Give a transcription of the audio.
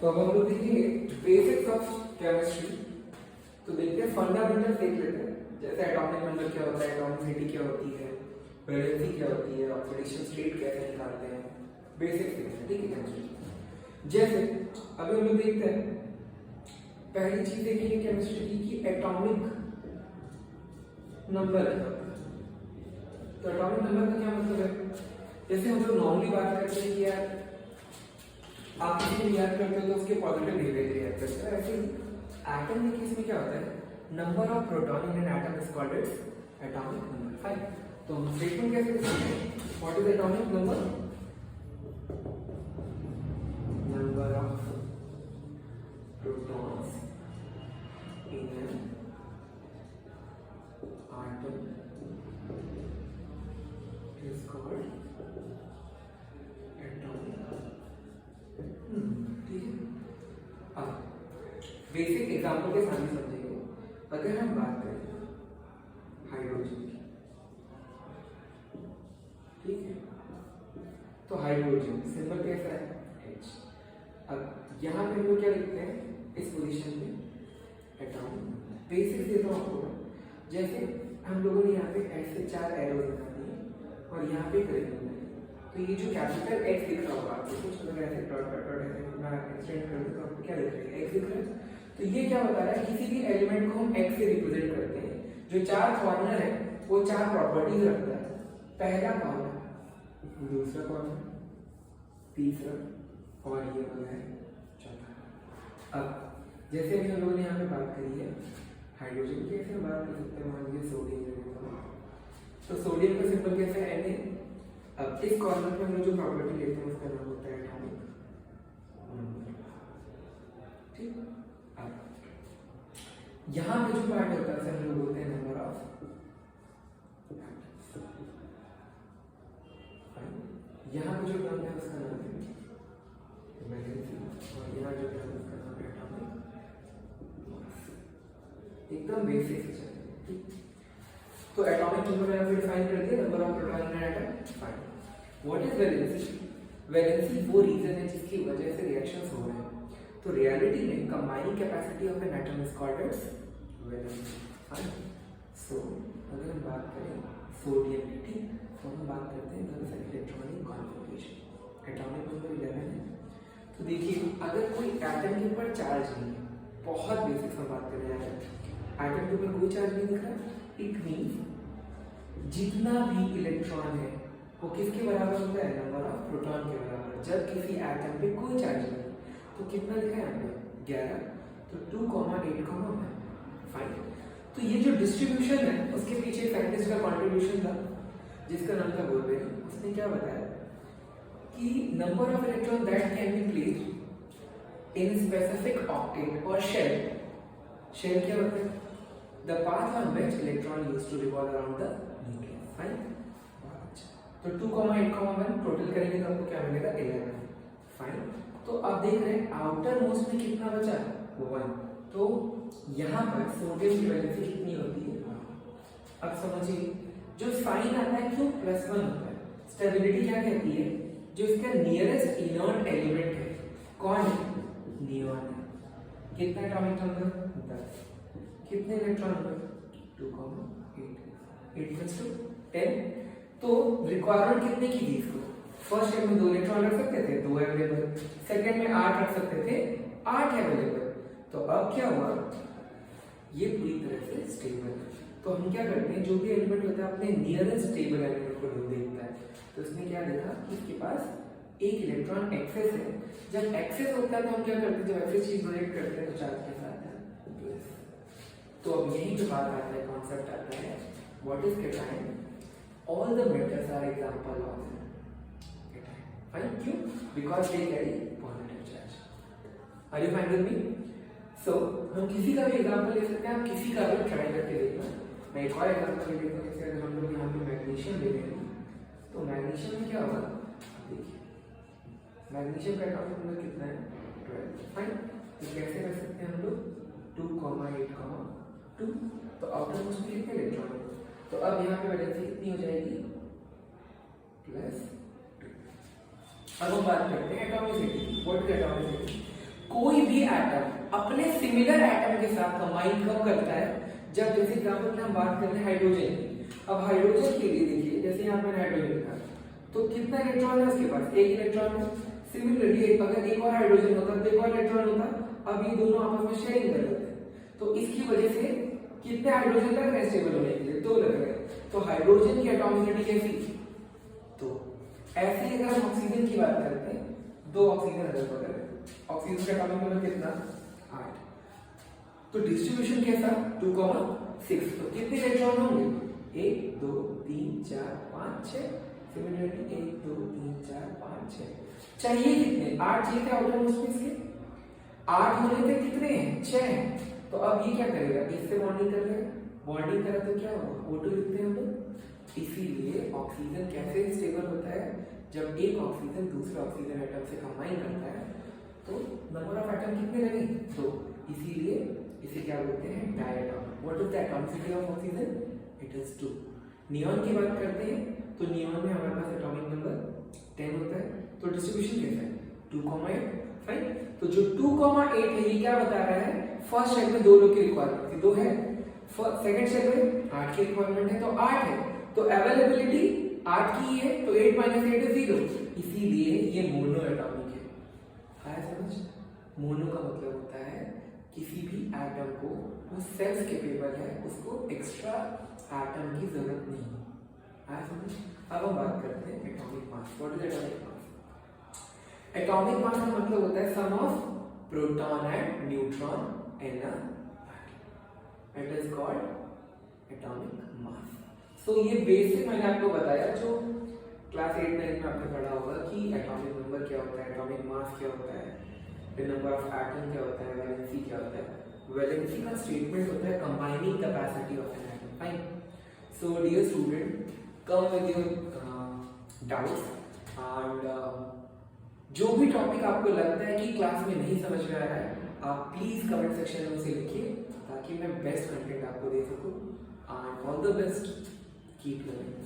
तो अब हम लोग देखेंगे बेसिक्स ऑफ केमिस्ट्री। तो देखते हैं फंडामेंटल देख लेते हैं, जैसे एटॉमिक नंबर क्या होता है, एटॉमिसिटी क्या होती है, वैलेंसी क्या होती है, ऑक्सीडेशन स्टेट कैसे निकालते हैं, बेसिक्स देखते हैं, ठीक है केमिस्ट्री। जैसे अभी हम लोग देखते हैं, पहली चीज देखेंगे केमिस्ट्री की एटॉमिक नंबर क्या होता है। तो एटॉमिक नंबर का क्या मतलब है, जैसे हम लोग नॉर्मली बात करते हैं कि यार आप किसी को याद करते हो तो उसके पॉजिटिव नेगेटिव रिएक्ट करते हैं, ऐसे ही एटम के केस में क्या होता है, number of proton in an atom is called its atomic number. Fine, तो हम स्टेटमेंट कैसे लिखते हैं, what is atomic number, number of protons in an atom is called atomic। ठीक है, अब बेसिक एग्जांपल के सामने समझेंगे। अगर हम बात करें हाइड्रोजन की, ठीक है, तो हाइड्रोजन सिंबल कैसा है, H। अब यहाँ पे हम लोग क्या लिखते हैं, इस पोजीशन में एटॉमिक बेसिक देता हूँ आपको। जैसे हम लोगों ने यहाँ पे ऐसे 4 एरोज बना दिए और यहाँ पे करेंगे, तो ये जो कैपिटल X दिख रहा होगा आपको, कुछ अगर ऐसे डॉट डॉट डॉट ऐसे मैं एक्सटेंड कर दूँ तो आपको क्या दिख रहा है, X दिख रहा है। तो ये क्या बता रहा है, किसी भी एलिमेंट को हम X से रिप्रेजेंट करते हैं। जो 4 कॉर्नर है वो 4 प्रॉपर्टीज रखता है, पहला कॉर्नर, दूसरा कॉर्नर, तीसरा और ये वाला है चौथा। अब जैसे भी हम लोगों ने यहाँ पे बात करी है हाइड्रोजन की, ऐसे बात कर सकते हैं, मान लीजिए सोडियम ले लेते हैं, तो सोडियम का सिंबल कैसे है, Na। अब इस कॉर्नर पे हम लोग जो प्रॉपर्टी लेते हैं उसका नाम होता है एटॉमिक नंबर। ठीक, अब यहाँ पे जो पार्ट होता है हम लोग बोलते हैं नंबर ऑफ एटम्स। यहाँ पे जो टर्म है उसका नाम है वैलेंसी, और यहाँ जो टर्म है उसका नाम है एटॉमिक। एकदम बेसिक है। तो एटॉमिक नंबर यहाँ पे डिफाइन कर दिया, number of proton in atom. Fine, what is valency, valency वो रीजन है जिसकी वजह से रिएक्शंस हो रहे हैं। तो रियलिटी में combining capacity of an atom is called its valency. Fine, so अगर हम बात करें सोडियम की, ठीक, तो हम बात करते हैं दरअसल इलेक्ट्रॉनिक कॉन्फ़िगरेशन, एटॉमिक नंबर 11 है। तो देखिए अगर कोई एटम के ऊपर चार्ज नहीं है, बहुत बेसिक हम बात कर रहे हैं, एटम के ऊपर कोई चार्ज नहीं दिख रहा, इट मीन्स जितना भी इलेक्ट्रॉन है वो किसके बराबर होता है, नंबर ऑफ प्रोटॉन के बराबर। जब किसी एटम पे कोई चार्ज नहीं तो कितना लिखा है यहाँ पे 11, तो 2, 8, 1। फाइन, तो ये जो डिस्ट्रीब्यूशन है उसके पीछे साइंटिस्ट का कॉन्ट्रीब्यूशन था जिसका नाम था बोलबे। उसने क्या बताया कि number of electron that can be placed in specific octet और शेल। शेल क्या होता है, the path on which electron used to revolve around the nucleus। Fine, तो 2, 8, 1 टोटल करेंगे तो आपको क्या मिलेगा 11। फाइन, तो आप देख रहे हैं आउटर मोस्ट में कितना बचा, 1। तो यहाँ पर सोडियम की वैलेंसी कितनी होती है। अब समझिए जो साइन आता है क्यों +1 होता है, स्टेबिलिटी क्या कहती है, जो इसका नियरेस्ट इनर्ट एलिमेंट है कौन है, नियॉन है। कितना एटॉमिक नंबर 10, कितने इलेक्ट्रॉन होंगे 2, 8 = 10। तो रिक्वायरमेंट कितने की थी इसको, फर्स्ट स्टेप में 2 इलेक्ट्रॉन रख सकते थे, 2 अवेलेबल, सेकंड में 8 रख सकते थे, 8 अवेलेबल। तो अब क्या हुआ, ये पूरी तरह से स्टेबल है। तो हम क्या करते हैं, जो भी एलिमेंट होता है अपने नियरेस्ट स्टेबल एलिमेंट को देखता है। तो इसने क्या देखा कि इसके पास एक इलेक्ट्रॉन एक्सेस है। जब एक्सेस होता है तो हम क्या करते हैं, जब एक्सेस चीज डोनेट करते हैं तो चार्ज के साथ है प्लस। तो अब यही जो बात आता है, कॉन्सेप्ट आता है, what is cation, all the metals are example of cation. Fine, क्यों, because they carry positive charge. Are you fine with me? So हम किसी का भी एग्जांपल ले सकते हैं, आप किसी का भी ट्राई करके देखना। मैं एक और एग्जांपल ले लेता हूँ, जैसे अगर हम लोग यहाँ पे मैग्नीशियम ले लेंगे तो मैग्नीशियम में क्या होगा, देखिए मैग्नीशियम का एटॉमिक नंबर कितना है 12। फाइन, तो कैसे कर सकते हैं हम लोग 2, 8, 2। तो आउटर मोस्ट में कितने इलेक्ट्रॉन है, तो अब यहाँ पे वैलेंसी कितनी हो जाएगी +2। अब हम बात करते हैं एटॉमिसिटी। व्हाट इज एटॉमिसिटी, कोई भी एटम अपने सिमिलर एटम के साथ कंबाइन कब करता है, जब जैसे एग्जांपल में हम बात करते हैं हाइड्रोजन की। अब हाइड्रोजन के लिए देखिए, जैसे यहाँ मैंने हाइड्रोजन लिखा तो कितना इलेक्ट्रॉन है उसके पास, एक इलेक्ट्रॉन है। सिमिलरली अगर एक और हाइड्रोजन होता तो एक और इलेक्ट्रॉन होता। अब ये दोनों आपस में शेयरिंग कर लेते हैं, तो इसकी वजह से कितने हाइड्रोजन लग रहे हैं स्टेबल होने के लिए, 2 लग रहे हैं। तो हाइड्रोजन की एटॉमिसिटी कैसी, तो ऐसे ही अगर हम ऑक्सीजन की बात करते हैं, 2 ऑक्सीजन अगर पकड़ रहे हैं, ऑक्सीजन का एटॉमिक नंबर कितना, 8। तो डिस्ट्रीब्यूशन कैसा, 2,6। तो कितने इलेक्ट्रॉन होंगे, 1 2 3 4 5 6। सिमिलरली 1 2 3 4 5 6। चाहिए कितने, 8 चाहिए थे आउटर मोस्ट में इसके, 8 होने थे कितने हैं, 6 हैं। तो अब ये क्या करेगा, इससे बॉन्डिंग कर लेगा, बॉन्डिंग करा तो क्या होगा, O2 लिखते हैं हम लोग। इसीलिए ऑक्सीजन कैसे स्टेबल होता है, जब एक ऑक्सीजन दूसरे ऑक्सीजन एटम से कंबाइन करता है तो नंबर ऑफ एटम कितने लगे, 2। इसीलिए इसे क्या बोलते हैं, diatomic. What is the atomicity of oxygen, it is 2। Neon की बात करते हैं तो नियॉन में हमारे पास एटॉमिक नंबर 10 होता है। तो डिस्ट्रीब्यूशन कैसा है, 2,8। फाइन। तो जो 2,8 है ये क्या बता रहा है, फर्स्ट शेल में 2 लोग की रिक्वायरमेंट थी, 2 है। सेकंड शेल में 8 की रिक्वायरमेंट है, तो 8 है। तो अवेलेबिलिटी 8 की है, तो 8 - 8 is 0। इसीलिए ये मोनो एटॉमिक है। आया समझ, मोनो का मतलब होता है किसी भी एटम को वो सेल्फ कैपेबल है, उसको एक्स्ट्रा एटम की जरूरत नहीं। आया समझ। अब हम बात करते हैं atomic mass. What is atomic mass, atomic mass का मतलब होता है sum of proton and neutron in a atom. It is called atomic mass. So ये बेसिक मैंने आपको बताया, जो क्लास 8 9 में आपने पढ़ा होगा कि एटॉमिक नंबर क्या होता है, एटॉमिक मास क्या होता है, फिर नंबर ऑफ एटम क्या होता है, वैलेंसी क्या होता है। वैलेंसी का स्टेटमेंट होता है combining capacity of an atom. Fine. So dear student, come with your doubts and जो भी टॉपिक आपको लगता है कि क्लास में नहीं समझ में आ रहा है, आप प्लीज कमेंट सेक्शन में उसे लिखिए ताकि मैं बेस्ट कंटेंट आपको दे सकूं। And all the best, keep learning.